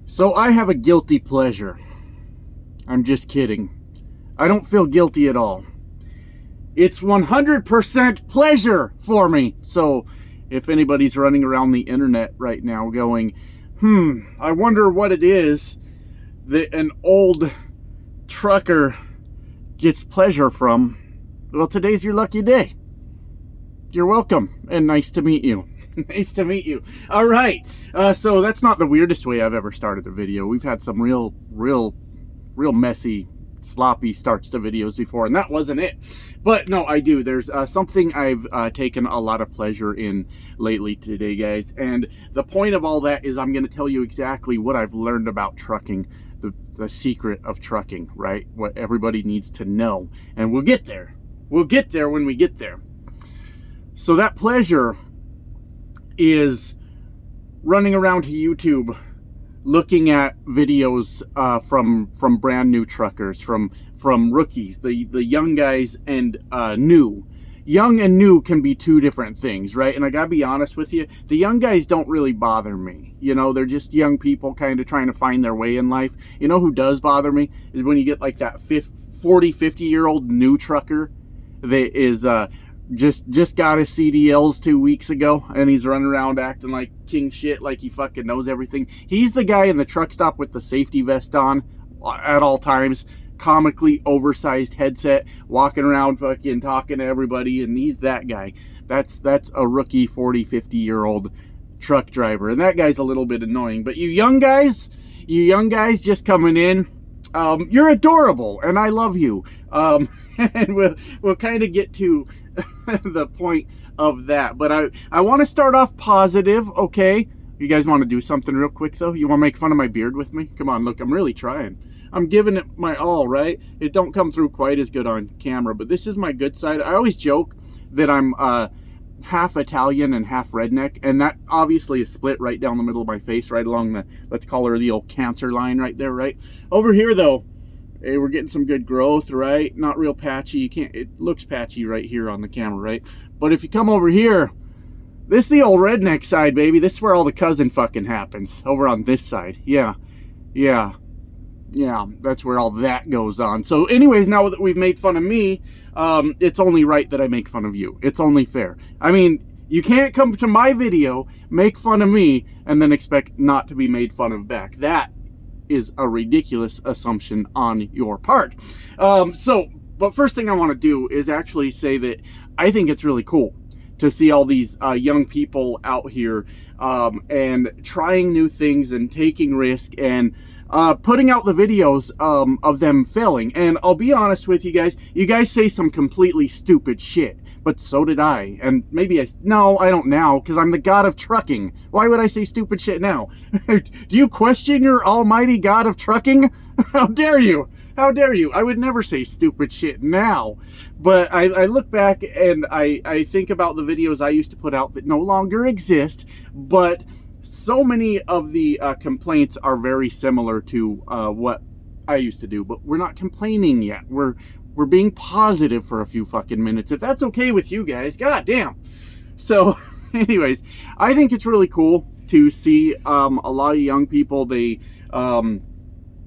So I have a guilty pleasure. I'm just kidding. I don't feel guilty at all. It's 100% pleasure for me. So if anybody's running around the internet right now going, I wonder what it is that an old trucker gets pleasure from, well, today's your lucky day. You're welcome, and nice to meet you. Nice to meet you. All right, so that's not the weirdest way I've ever started a video. We've had some real messy, sloppy starts to videos before, and that wasn't it. But no, I do. There's something I've taken a lot of pleasure in lately today, guys. And the point of all that is I'm going to tell you exactly what I've learned about trucking, the secret of trucking, right? What everybody needs to know. And we'll get there. We'll get there when we get there. So that pleasure is running around to YouTube looking at videos from brand new truckers, from rookies, the young guys, and new. Young and new can be two different things, right? And I gotta be honest with you, the young guys don't really bother me. You know, they're just young people kind of trying to find their way in life. You know who does bother me is when you get like that 40, 50-year-old new trucker that is just got his CDLs 2 weeks ago, and he's running around acting like king shit, like he fucking knows everything. He's the guy in the truck stop with the safety vest on at all times, comically oversized headset, walking around fucking talking to everybody, and he's that guy. That's a rookie 40, 50-year-old truck driver, and that guy's a little bit annoying. But you young guys just coming in, you're adorable, and I love you. And we'll kind of get to the point of that. But I want to start off positive, okay? You guys want to do something real quick, though? You want to make fun of my beard with me? Come on, look, I'm really trying. I'm giving it my all, right? It don't come through quite as good on camera, but this is my good side. I always joke that I'm half Italian and half redneck, and that obviously is split right down the middle of my face, right along the, let's call her the old cancer line right there, right? Over here, though, hey, we're getting some good growth, right? Not real patchy. It looks patchy right here on the camera, right? But if you come over here, this is the old redneck side, baby. This is where all the cousin fucking happens. Over on this side. Yeah, that's where all that goes on. So anyways, now that we've made fun of me, it's only right that I make fun of you. It's only fair. I mean, you can't come to my video, make fun of me, and then expect not to be made fun of back. That is a ridiculous assumption on your part. But first thing I want to do is actually say that I think it's really cool to see all these young people out here and trying new things and taking risk and putting out the videos of them failing. And I'll be honest with you guys say some completely stupid shit, but so did I. And maybe no, I don't now, because I'm the god of trucking. Why would I say stupid shit now? Do you question your almighty god of trucking? How dare you? How dare you? I would never say stupid shit now. But I look back and I think about the videos I used to put out that no longer exist, but so many of the complaints are very similar to what I used to do. But we're not complaining yet. We're being positive for a few fucking minutes, if that's okay with you guys. God damn. So anyways, I think it's really cool to see a lot of young people, they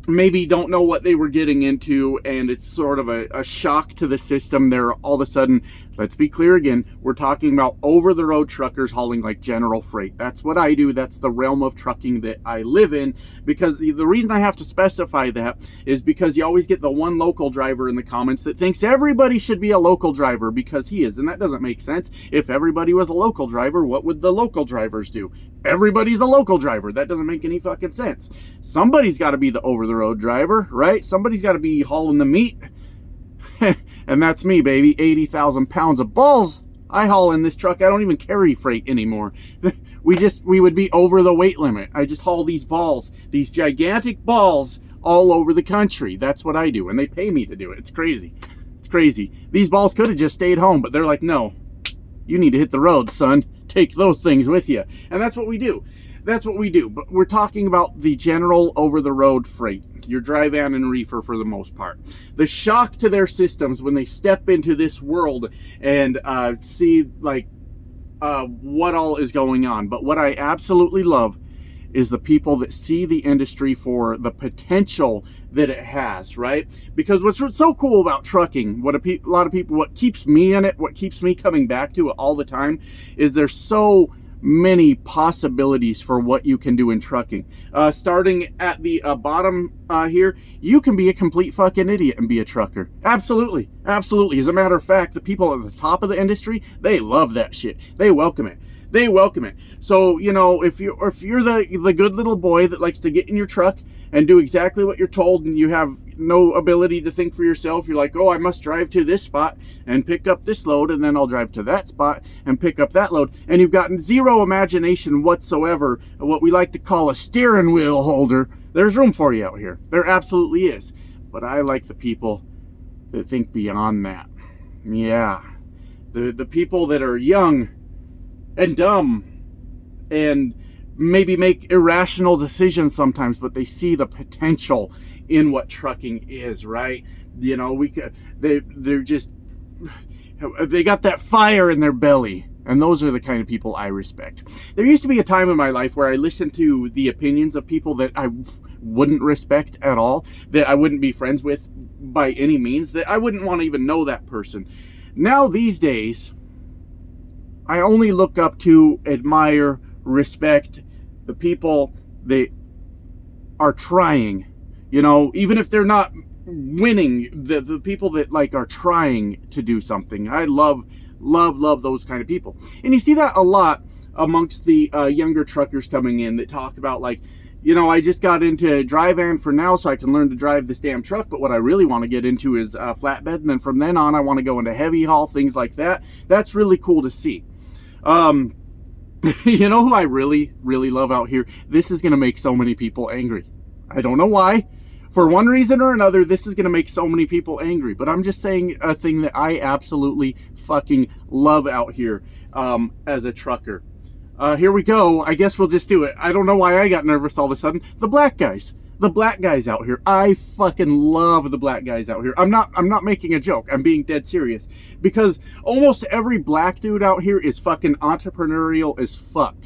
maybe don't know what they were getting into, and it's sort of a shock to the system. They're all of a sudden, let's be clear again, we're talking about over-the-road truckers hauling like general freight. That's what I do. That's the realm of trucking that I live in, because the reason I have to specify that is because you always get the one local driver in the comments that thinks everybody should be a local driver because he is, and that doesn't make sense. If everybody was a local driver, what would the local drivers do? Everybody's a local driver. That doesn't make any fucking sense. Somebody's got to be the over-the-road driver, right? Somebody's got to be hauling the meat. And that's me, baby. 80,000 pounds of balls I haul in this truck. I don't even carry freight anymore. We would be over the weight limit. I just haul these balls, these gigantic balls, all over the country. That's what I do, and they pay me to do it. It's crazy. It's crazy. These balls could have just stayed home, but they're like, no, you need to hit the road, son. Take those things with you. And that's what we do. That's what we do. But we're talking about the general over-the-road freight, your dry van and reefer for the most part. The shock to their systems when they step into this world and see like what all is going on. But what I absolutely love is the people that see the industry for the potential that it has, right? Because what's so cool about trucking, what keeps me in it, what keeps me coming back to it all the time, is there's so many possibilities for what you can do in trucking. Starting at the bottom here, you can be a complete fucking idiot and be a trucker. Absolutely. Absolutely. As a matter of fact, the people at the top of the industry, they love that shit. They welcome it. They welcome it. So, you know, if you're the good little boy that likes to get in your truck and do exactly what you're told, and you have no ability to think for yourself, you're like, oh, I must drive to this spot and pick up this load, and then I'll drive to that spot and pick up that load, and you've got zero imagination whatsoever, what we like to call a steering wheel holder, there's room for you out here. There absolutely is. But I like the people that think beyond that. Yeah. The people that are young and dumb and maybe make irrational decisions sometimes, but they see the potential in what trucking is, right? You know, they got that fire in their belly, and those are the kind of people I respect. There used to be a time in my life where I listened to the opinions of people that I wouldn't respect at all, that I wouldn't be friends with by any means, that I wouldn't want to even know that person. Now these days, I only look up to, admire, respect the people that are trying, you know, even if they're not winning, the people that like are trying to do something. I love those kind of people. And you see that a lot amongst the younger truckers coming in that talk about, like, you know, I just got into dry van for now so I can learn to drive this damn truck, but what I really want to get into is flatbed, and then from then on I want to go into heavy haul, things like that. That's really cool to see. You know who I really love out here? This is going to make so many people angry. I don't know why. For one reason or another, this is going to make so many people angry. But I'm just saying a thing that I absolutely fucking love out here as a trucker. Here we go. I guess we'll just do it. I don't know why I got nervous all of a sudden. The black guys. The black guys out here. I fucking love the black guys out here. I'm not making a joke. I'm being dead serious. Because almost every black dude out here is fucking entrepreneurial as fuck.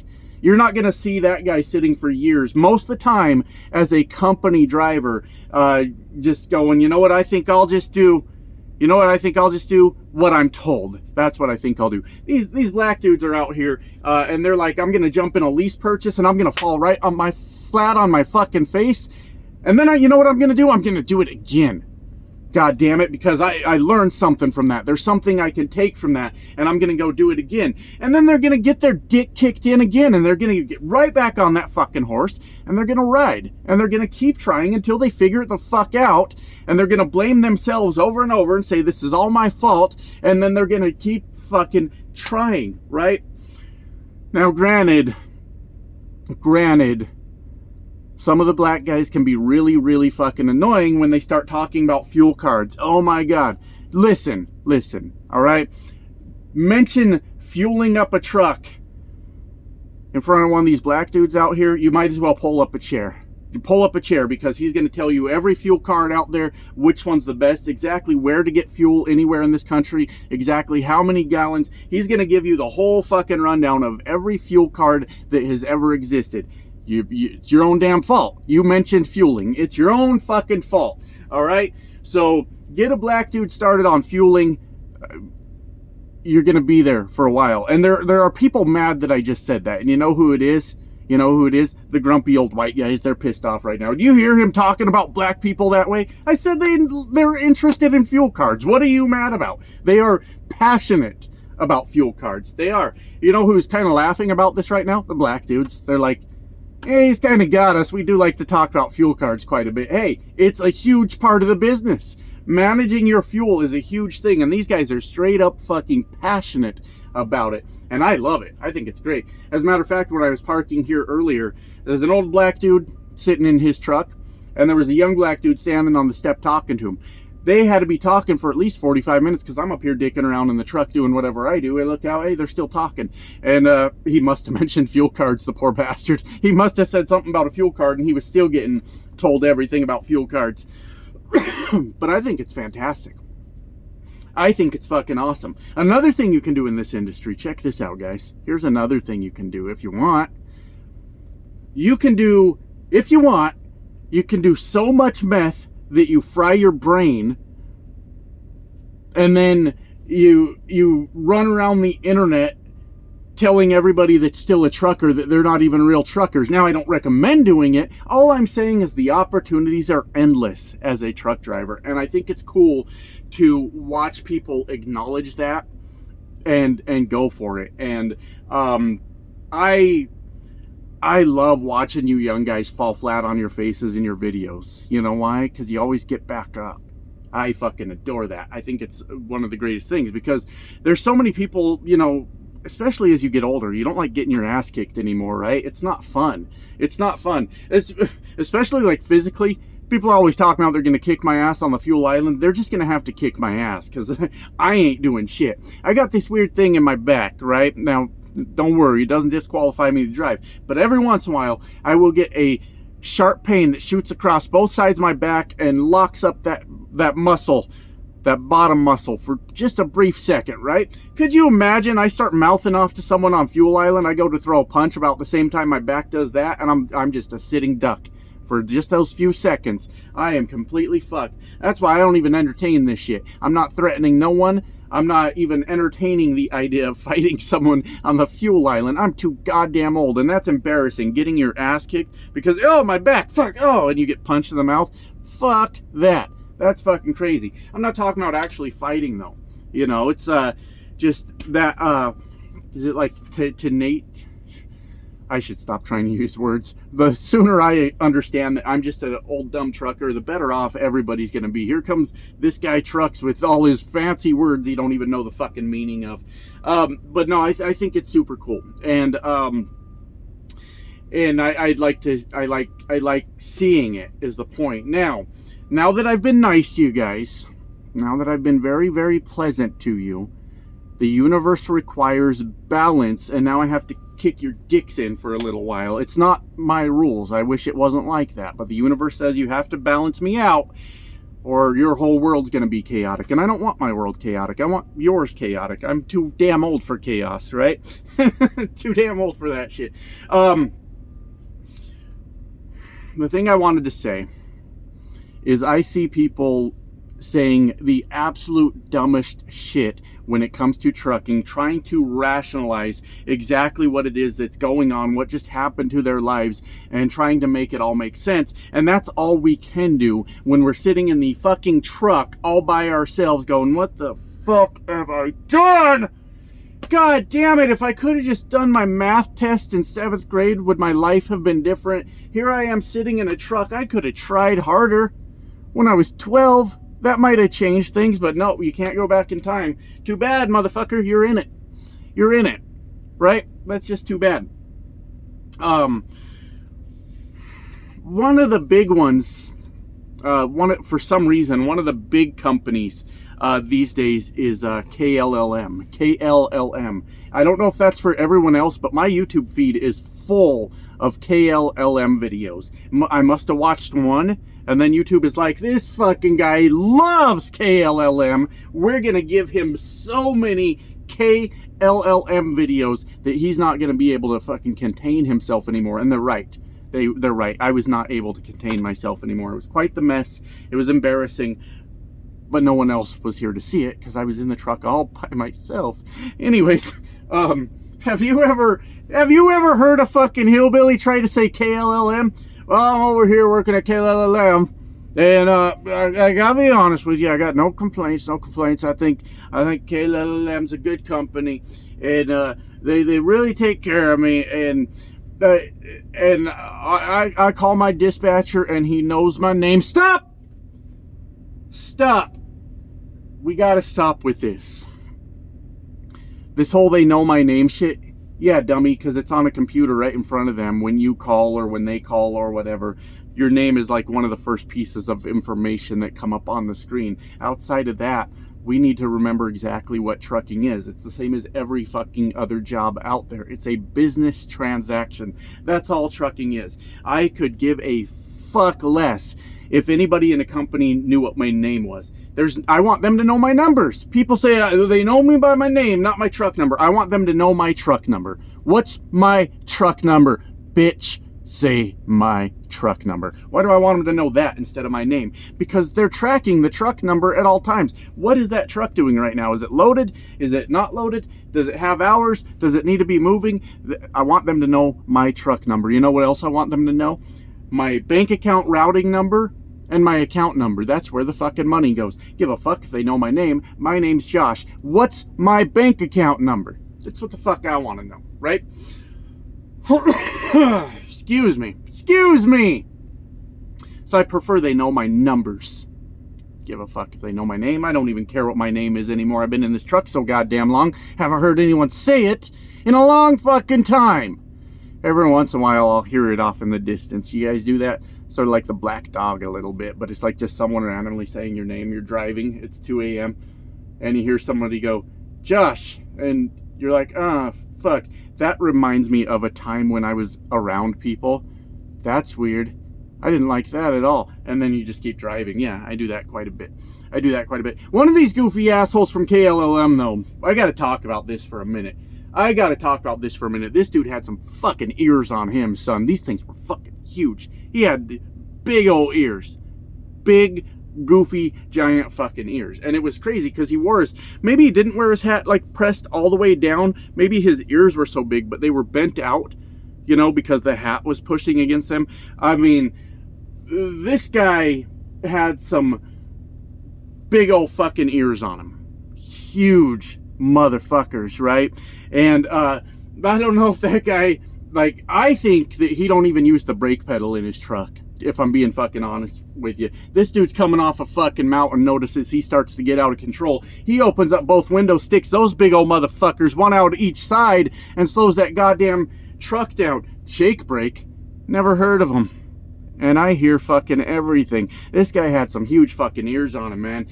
You're not going to see that guy sitting for years, most of the time, as a company driver, just going, you know what I think I'll just do? You know what I think I'll just do? What I'm told. That's what I think I'll do. These black dudes are out here, and they're like, I'm going to jump in a lease purchase, and I'm going to fall right on my flat on my fucking face. And then you know what I'm going to do? I'm going to do it again. God damn it, because I learned something from that. There's something I can take from that, and I'm going to go do it again. And then they're going to get their dick kicked in again, and they're going to get right back on that fucking horse, and they're going to ride. And they're going to keep trying until they figure it the fuck out, and they're going to blame themselves over and over and say, this is all my fault, and then they're going to keep fucking trying, right? Now, granted, some of the black guys can be really fucking annoying when they start talking about fuel cards. Oh my God. Listen, all right? Mention fueling up a truck in front of one of these black dudes out here, you might as well pull up a chair. You pull up a chair, because he's going to tell you every fuel card out there, which one's the best, exactly where to get fuel anywhere in this country, exactly how many gallons. He's going to give you the whole fucking rundown of every fuel card that has ever existed. It's your own damn fault. You mentioned fueling. It's your own fucking fault. All right? So get a black dude started on fueling. You're going to be there for a while. And there are people mad that I just said that. And you know who it is? You know who it is? The grumpy old white guys. They're pissed off right now. Do you hear him talking about black people that way? I said they're interested in fuel cards. What are you mad about? They are passionate about fuel cards. They are. You know who's kind of laughing about this right now? The black dudes. They're like, hey, he's kind of got us. We do like to talk about fuel cards quite a bit. Hey, it's a huge part of the business. Managing your fuel is a huge thing, and these guys are straight up fucking passionate about it, and I love it. I think it's great. As a matter of fact, when I was parking here earlier, there's an old black dude sitting in his truck, and there was a young black dude standing on the step talking to him. They had to be talking for at least 45 minutes because I'm up here dicking around in the truck doing whatever I do. I look out, hey, they're still talking. And he must have mentioned fuel cards, the poor bastard. He must have said something about a fuel card, and he was still getting told everything about fuel cards. But I think it's fantastic. I think it's fucking awesome. Another thing you can do in this industry, check this out, guys. Here's another thing you can do if you want. you can do, if you want, you can do so much meth that you fry your brain, and then you run around the internet telling everybody that's still a trucker that they're not even real truckers. Now, I don't recommend doing it. All I'm saying is the opportunities are endless as a truck driver, and I think it's cool to watch people acknowledge that and go for it. And I love watching you young guys fall flat on your faces in your videos. You know why? Because you always get back up. I fucking adore that. I think it's one of the greatest things, because there's so many people, you know, especially as you get older, you don't like getting your ass kicked anymore, right? It's not fun. It's not fun. Especially like physically. People are always talking about they're going to kick my ass on the fuel island. They're just going to have to kick my ass, because I ain't doing shit. I got this weird thing in my back, right? Now, don't worry, it doesn't disqualify me to drive. But every once in a while, I will get a sharp pain that shoots across both sides of my back and locks up that muscle, that bottom muscle, for just a brief second, right? Could you imagine I start mouthing off to someone on Fuel Island, I go to throw a punch about the same time my back does that, and I'm just a sitting duck for just those few seconds. I am completely fucked. That's why I don't even entertain this shit. I'm not threatening no one. I'm not even entertaining the idea of fighting someone on the Fuel Island. I'm too goddamn old, and that's embarrassing. Getting your ass kicked because, oh, my back, fuck, oh, and you get punched in the mouth. Fuck that. That's fucking crazy. I'm not talking about actually fighting, though. You know, it's just that, is it like Nate? I should stop trying to use words. The sooner I understand that I'm just an old dumb trucker, the better off everybody's going to be. Here comes this guy trucks with all his fancy words he don't even know the fucking meaning of. But no, I think it's super cool. And I like seeing it is the point. Now that I've been nice to you guys, now that I've been very, very pleasant to you, the universe requires balance, and now I have to kick your dicks in for a little while. It's not my rules. I wish it wasn't like that, but the universe says you have to balance me out, or your whole world's going to be chaotic. And I don't want my world chaotic. I want yours chaotic. I'm too damn old for chaos, right? Too damn old for that shit. The thing I wanted to say is I see people saying the absolute dumbest shit when it comes to trucking, trying to rationalize exactly what it is that's going on, what just happened to their lives, and trying to make it all make sense. And that's all we can do when we're sitting in the fucking truck all by ourselves going, what the fuck have I done? God damn it, if I could have just done my math test in 7th grade, would my life have been different? Here I am sitting in a truck. I could have tried harder when I was 12. That might have changed things, but no, you can't go back in time. Too bad, motherfucker, you're in it. You're in it, right? That's just too bad. One of the big ones, for some reason, one of the big companies these days is KLLM. KLLM. I don't know if that's for everyone else, but my YouTube feed is full of KLLM videos. I must have watched one, and then YouTube is like, this fucking guy loves KLLM. We're going to give him so many KLLM videos that he's not going to be able to fucking contain himself anymore. And they're right. They're right. I was not able to contain myself anymore. It was quite the mess. It was embarrassing. But no one else was here to see it because I was in the truck all by myself. Anyways, have you ever heard a fucking hillbilly try to say KLLM? Well, I'm over here working at KLLM, and I gotta be honest with you, I got no complaints. I think KLLM's a good company, and they really take care of me, and I call my dispatcher, and he knows my name. Stop! We gotta stop with this. This whole they know my name shit. Yeah, dummy, because it's on a computer right in front of them when you call or when they call or whatever. Your name is like one of the first pieces of information that come up on the screen. Outside of that, we need to remember exactly what trucking is. It's the same as every fucking other job out there. It's a business transaction. That's all trucking is. I could give a fuck less if anybody in a company knew what my name was. I want them to know my numbers. People say they know me by my name, not my truck number. I want them to know my truck number. What's my truck number, bitch? say my truck number. Why do I want them to know that instead of my name? Because they're tracking the truck number at all times. What is that truck doing right now? Is it loaded? Is it not loaded? Does it have hours? Does it need to be moving? I want them to know my truck number. You know what else I want them to know? My bank account routing number and my account number. That's where the fucking money goes. Give a fuck if they know my name. My name's Josh. What's my bank account number? That's what the fuck I want to know, right? Excuse me. So I prefer they know my numbers. Give a fuck if they know my name. I don't even care what my name is anymore. I've been in this truck so goddamn long. Haven't heard anyone say it in a long fucking time. Every once in a while I'll hear it off in the distance. You guys do that? Sort of like the black dog a little bit, but it's like just someone randomly saying your name. You're driving, it's 2 a.m. and you hear somebody go, Josh, and you're like, fuck. That reminds me of a time when I was around people. That's weird. I didn't like that at all. And then you just keep driving. Yeah, I do that quite a bit. One of these goofy assholes from KLLM, though, I got to talk about this for a minute. This dude had some fucking ears on him, son. These things were fucking huge. He had big old ears. Big, goofy, giant fucking ears. And it was crazy because maybe he didn't wear his hat like pressed all the way down. Maybe his ears were so big, but they were bent out, because the hat was pushing against them. I mean, this guy had some big old fucking ears on him. Huge motherfuckers, right? And I don't know if that guy, I think that he don't even use the brake pedal in his truck, if I'm being fucking honest with you. This dude's coming off a fucking mountain, notices he starts to get out of control. He opens up both windows, sticks those big old motherfuckers, one out each side, and slows that goddamn truck down. Shake brake. Never heard of him. And I hear fucking everything. This guy had some huge fucking ears on him, man.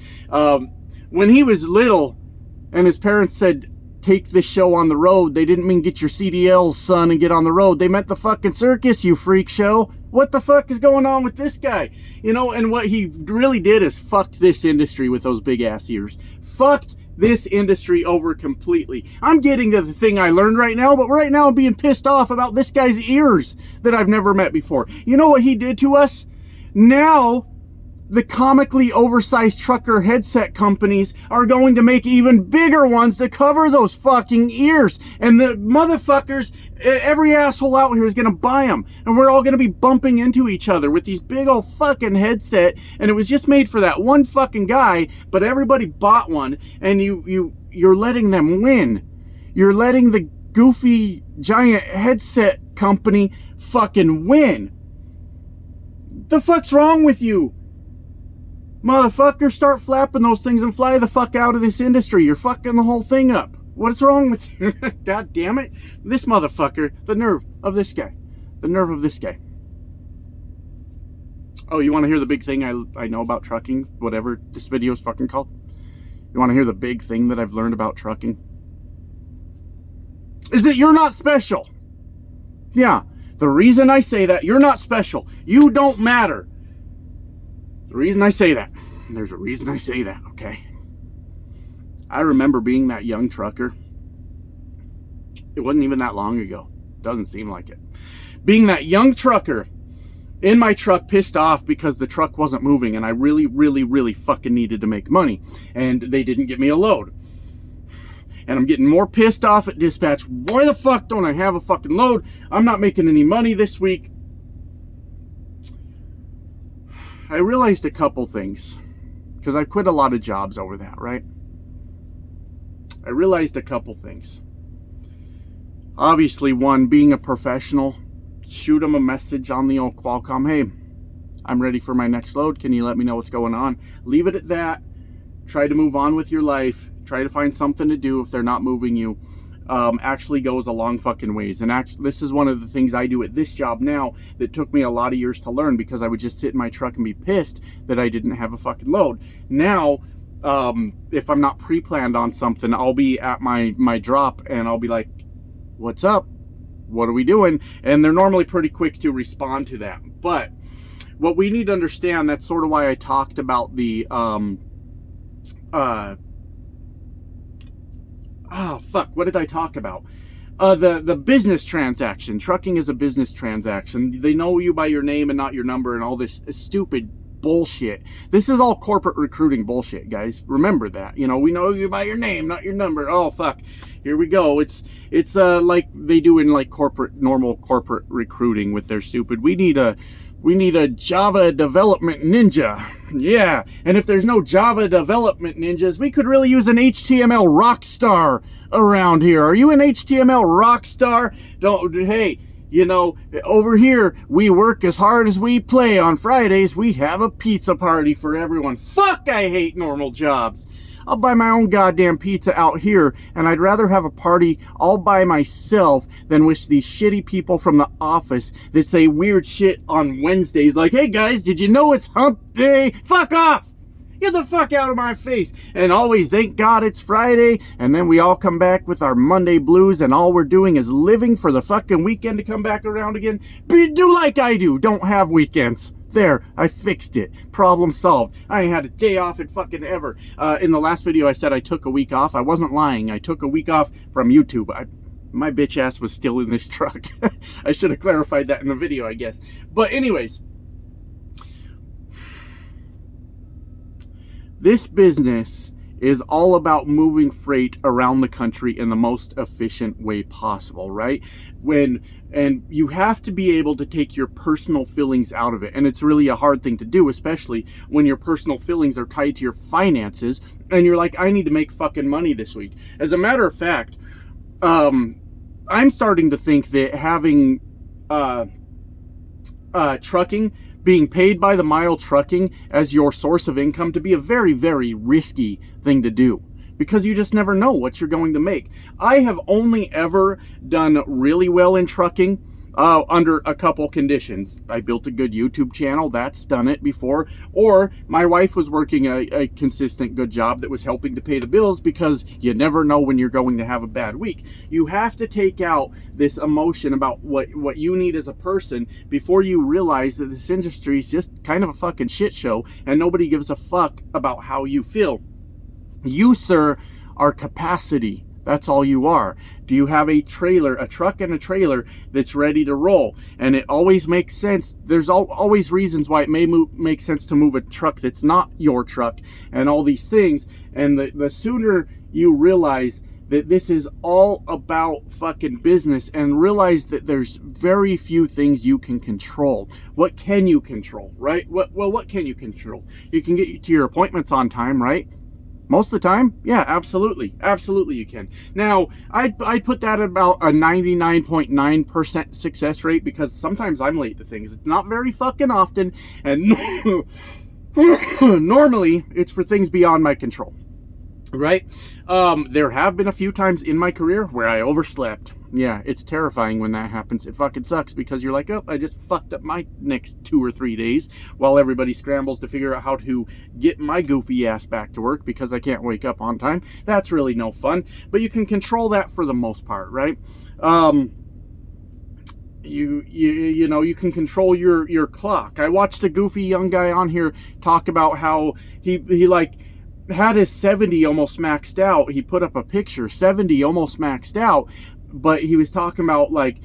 When he was little and his parents said, take this show on the road, they didn't mean get your CDLs, son, and get on the road. They meant the fucking circus, you freak show. What the fuck is going on with this guy? And what he really did is fuck this industry with those big ass ears. Fucked this industry over completely. I'm getting to the thing I learned right now, but right now I'm being pissed off about this guy's ears that I've never met before. You know what he did to us? Now, the comically oversized trucker headset companies are going to make even bigger ones to cover those fucking ears. And the motherfuckers, every asshole out here is going to buy them. And we're all going to be bumping into each other with these big old fucking headset. And it was just made for that one fucking guy, but everybody bought one. And you're letting them win. You're letting the goofy giant headset company fucking win. The fuck's wrong with you? Motherfucker, start flapping those things and fly the fuck out of this industry. You're fucking the whole thing up. What's wrong with you? God damn it. This motherfucker, the nerve of this guy. Oh, you want to hear the big thing I know about trucking? Whatever this video is fucking called? You want to hear the big thing that I've learned about trucking? Is that you're not special. Yeah, the reason I say that, you're not special. You don't matter. The reason I say that, there's a reason I say that, okay? I remember being that young trucker. It wasn't even that long ago. Doesn't seem like it. Being that young trucker in my truck, pissed off because the truck wasn't moving and I really, really, really fucking needed to make money. And they didn't get me a load. And I'm getting more pissed off at dispatch. Why the fuck don't I have a fucking load? I'm not making any money this week. I realized a couple things, because I quit a lot of jobs over that, right? I realized a couple things. Obviously, one, being a professional, shoot them a message on the old Qualcomm. Hey, I'm ready for my next load. Can you let me know what's going on? Leave it at that. Try to move on with your life. Try to find something to do if they're not moving you. Actually goes a long fucking ways. And actually, this is one of the things I do at this job now that took me a lot of years to learn, because I would just sit in my truck and be pissed that I didn't have a fucking load. Now, if I'm not pre-planned on something, I'll be at my drop and I'll be like, what's up? What are we doing? And they're normally pretty quick to respond to that. But what we need to understand, that's sort of why I talked about the what did I talk about? the business transaction. Trucking is a business transaction. They know you by your name and not your number and all this stupid bullshit. This is all corporate recruiting bullshit, guys. Remember that. You know, we know you by your name, not your number. Oh, fuck. Here we go. It's like they do in like normal corporate recruiting with their stupid, we need a Java development ninja. Yeah. And if there's no Java development ninjas, we could really use an HTML rock star around here. Are you an HTML rock star? Hey, you know, over here, we work as hard as we play. On Fridays, we have a pizza party for everyone. Fuck, I hate normal jobs. I'll buy my own goddamn pizza out here, and I'd rather have a party all by myself than with these shitty people from the office that say weird shit on Wednesdays like, hey guys, did you know it's hump day? Fuck off! Get the fuck out of my face. And always thank God it's Friday, and then we all come back with our Monday blues, and all we're doing is living for the fucking weekend to come back around again. Do like I do. Don't have weekends. There, I fixed it. Problem solved. I ain't had a day off in fucking ever. In the last video I said I took a week off. I wasn't lying. I took a week off from YouTube. My bitch ass was still in this truck. I should have clarified that in the video, I guess. But anyways, this business is all about moving freight around the country in the most efficient way possible, right? And you have to be able to take your personal feelings out of it. And it's really a hard thing to do, especially when your personal feelings are tied to your finances and you're like, I need to make fucking money this week. As a matter of fact, I'm starting to think that having trucking, being paid by the mile trucking as your source of income, to be a very, very risky thing to do, because you just never know what you're going to make. I have only ever done really well in trucking under a couple conditions. I built a good YouTube channel, that's done it before, or my wife was working a consistent good job that was helping to pay the bills, because you never know when you're going to have a bad week. You have to take out this emotion about what you need as a person before you realize that this industry is just kind of a fucking shit show and nobody gives a fuck about how you feel. You, sir, are capacity. That's all you are. Do you have a trailer, a truck and a trailer that's ready to roll? And it always makes sense. There's always reasons why it may make sense to move a truck that's not your truck and all these things. And the sooner you realize that this is all about fucking business and realize that there's very few things you can control. What can you control, right? What can you control? You can get to your appointments on time, right? Most of the time, yeah, absolutely. Absolutely you can. Now, I put that at about a 99.9% success rate, because sometimes I'm late to things. It's not very fucking often, and normally it's for things beyond my control, right? There have been a few times in my career where I overslept. Yeah, it's terrifying when that happens. It fucking sucks, because you're like, oh, I just fucked up my next 2 or 3 days while everybody scrambles to figure out how to get my goofy ass back to work because I can't wake up on time. That's really no fun, but you can control that for the most part, right? You know, you can control your clock. I watched a goofy young guy on here talk about how he like had his 70 almost maxed out. He put up a picture, 70 almost maxed out, but he was talking about like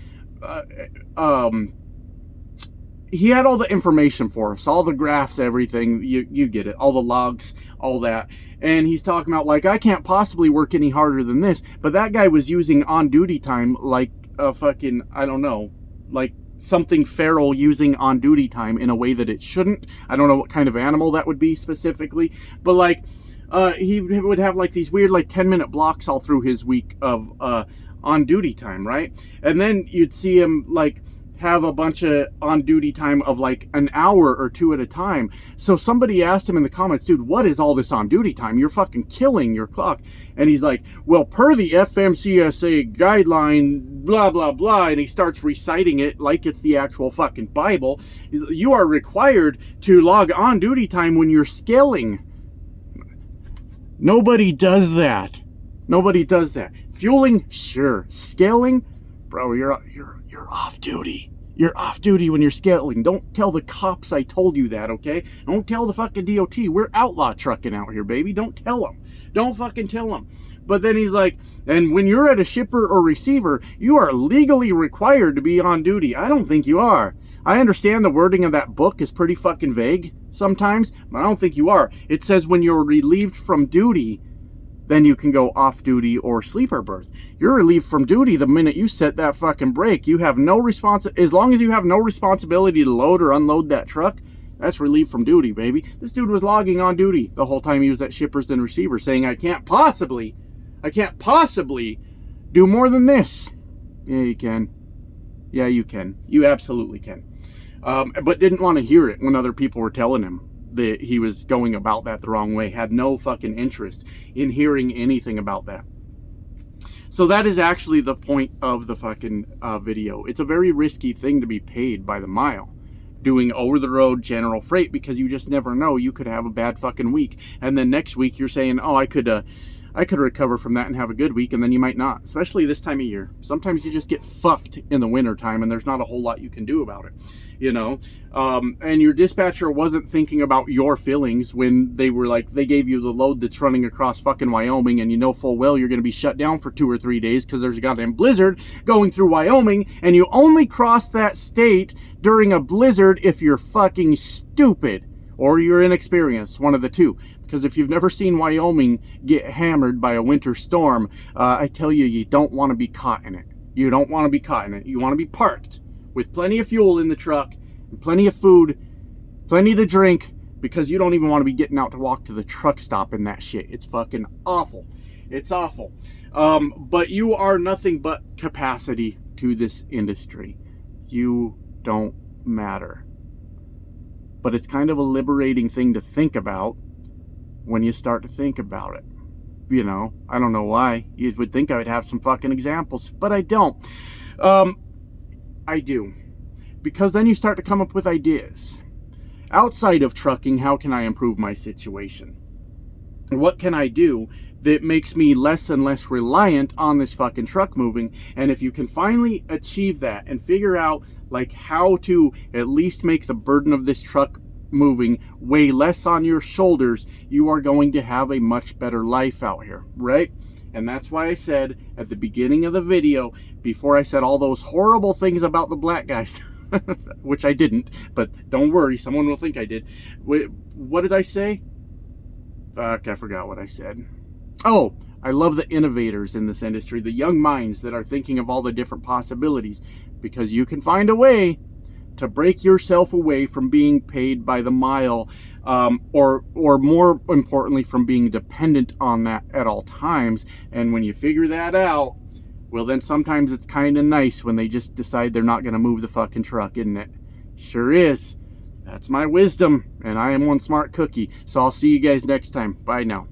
he had all the information for us, all the graphs, everything, you get it, all the logs, all that. And he's talking about like, I can't possibly work any harder than this. But that guy was using on duty time like a fucking, I don't know, like something feral using on duty time in a way that it shouldn't. I don't know what kind of animal that would be specifically, but like he would have like these weird like 10-minute blocks all through his week of on duty time, right? And then you'd see him like have a bunch of on duty time of like an hour or 2 at a time. So somebody asked him in the comments, dude, what is all this on duty time? You're fucking killing your clock. And he's like, well, per the FMCSA guideline, blah, blah, blah. And he starts reciting it like it's the actual fucking Bible. You are required to log on duty time when you're scaling. Nobody does that. Nobody does that. Fueling, sure. Scaling, bro, you're off duty. You're off duty when you're scaling. Don't tell the cops I told you that, okay? Don't tell the fucking DOT. We're outlaw trucking out here, baby. Don't tell them. Don't fucking tell them. But then he's like, and when you're at a shipper or receiver, you are legally required to be on duty. I don't think you are. I understand the wording of that book is pretty fucking vague sometimes, but I don't think you are. It says when you're relieved from duty, then you can go off duty or sleeper berth. You're relieved from duty the minute you set that fucking brake. You have no as long as you have no responsibility to load or unload that truck, that's relieved from duty, baby. This dude was logging on duty the whole time he was at shippers and receivers, saying, I can't possibly do more than this. Yeah, you can. Yeah, you can. You absolutely can. But didn't want to hear it when other people were telling him that he was going about that the wrong way. Had no fucking interest in hearing anything about that. So that is actually the point of the fucking video. It's a very risky thing to be paid by the mile, doing over-the-road general freight, because you just never know. You could have a bad fucking week, and then next week you're saying, oh, I could recover from that and have a good week, and then you might not, especially this time of year. Sometimes you just get fucked in the winter time, and there's not a whole lot you can do about it, you know? And your dispatcher wasn't thinking about your feelings when they were like, they gave you the load that's running across fucking Wyoming, and you know full well you're going to be shut down for 2 or 3 days because there's a goddamn blizzard going through Wyoming, and you only cross that state during a blizzard if you're fucking stupid or you're inexperienced, one of the two. Because if you've never seen Wyoming get hammered by a winter storm, I tell you, you don't want to be caught in it. You don't want to be caught in it. You want to be parked with plenty of fuel in the truck, and plenty of food, plenty to drink, because you don't even want to be getting out to walk to the truck stop in that shit. It's fucking awful. It's awful. But you are nothing but capacity to this industry. You don't matter. But it's kind of a liberating thing to think about when you start to think about it. You know, I don't know why. You would think I would have some fucking examples, but I don't. I do. Because then you start to come up with ideas. Outside of trucking, how can I improve my situation? What can I do that makes me less and less reliant on this fucking truck moving? And if you can finally achieve that and figure out like how to at least make the burden of this truck moving weigh less on your shoulders, you are going to have a much better life out here, right? And that's why I said at the beginning of the video, before I said all those horrible things about the black guys, which I didn't, but don't worry, someone will think I did. What did I say? Fuck, I forgot what I said. Oh, I love the innovators in this industry, the young minds that are thinking of all the different possibilities, because you can find a way to break yourself away from being paid by the mile, or more importantly, from being dependent on that at all times. And when you figure that out, well, then sometimes it's kind of nice when they just decide they're not going to move the fucking truck, isn't it? Sure is. That's my wisdom, and I am one smart cookie. So I'll see you guys next time. Bye now.